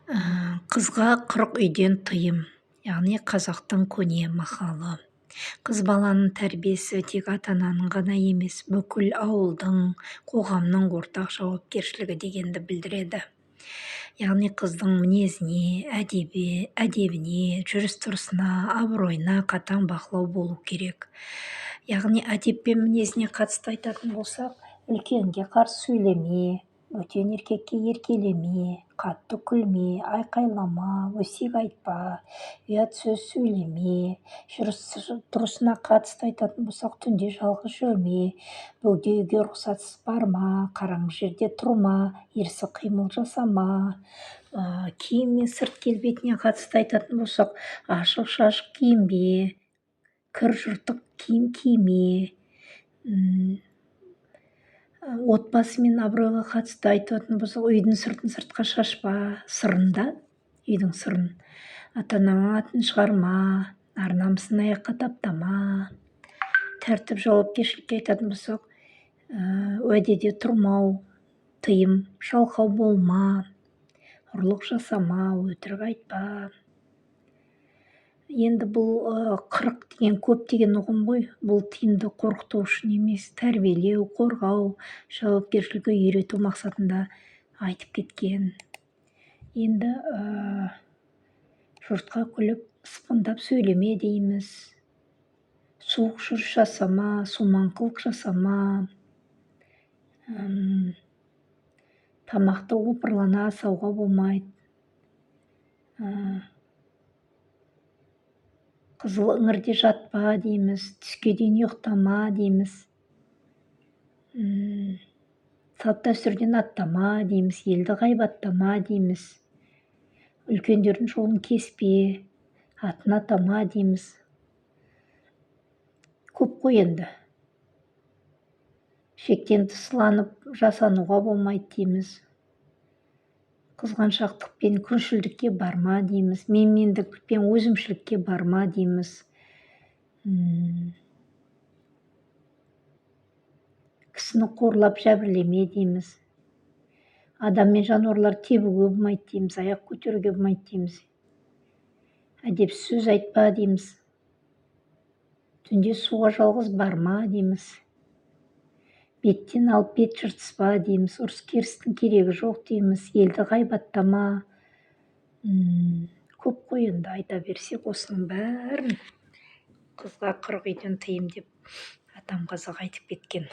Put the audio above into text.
Қызға 40 үйден тыйым, яғни қазақтың көне мақалы. Қыз баланың тәрбиесі тек ата-ананың ғана емес, бүкіл ауылдың, қоғамның ортақ жауапкершілігі дегенді білдіреді. Яғни қыздың мінезіне, әдебіне, жүріс-тұрысына, абыройына қатаң бақылау болу керек. Яғни әдеп пен мінезіне қатысты айтатын болсақ, үлкенге қарсы сөйлеме, бөтен еркекке еркелеме, қатты күлме, айқайлама, өсек айтпа, ұят сөз сөйлеме, жүріс-тұрысына қатысты айтатын болсақ, түнде жалғыз жүрме, бөгде үйге рұқсатсыз барма, қараңғы жерде тұрма, ерсі қимыл жасама. Киім мен сырт келбетіне қатысты айтатын болсақ, ашық-шашық киінбе, кір жыртық киім киме. Отбасы мен абыройға қатысты айтатын болсақ, үйдің сыртын сыртқа шашпа, сырында, үйдің сырын. Ата-ананың атын шығарма, ар-намысын аяққа таптама. Тәртіп жауапкершілікке айтатын болсақ, уәдеде тұрмау, тыйым, жалқау болма, ұрлық жасама, өтірік айтпа. Енді бұл 40 деген көп деген ұғым ғой. Бұл тиімді қорқыту үшін емес, тәрбиелеу, қорғау, жауапкершілікке үйрету мақсатында айтып кеткен. Енді жұртқа күліп, сыпындап сөйлеме дейміз. Суық жүріс жасама, сумаңқылық жасама. Тамақты опырлана асауға болмайды. Қызыл іңірде жатпа дейміз, түске дейін ұйықтама дейміз. Салт-дәстүрден аттама дейміз, елді ғайбаттама дейміз. Үлкендердің жолын кеспе, атын атама дейміз. Көп қой енді. Шектен тысланып жасануға болмайды дейміз. Қызғаншақтықпен күншілдікке барма дейміз. Менмендікпен өзімшілікке барма дейміз. Кісіні қорлап жәбірлеме дейміз. Адам мен жануарлар тебуге болмайды дейміз, аяқ көтеруге болмайды дейміз. Әдепсіз сөз айтпа дейміз. Түнде суға жалғыз барма дейміз. Беттен алып бет жыртыспа дейміз. Ұрыс-керістің керегі жоқ дейміз. Елді ғайбаттама. Көп қой енді, айта берсек осының бәрін. Қызға 40 үйден тыйым деп атам қазақ айтып кеткен.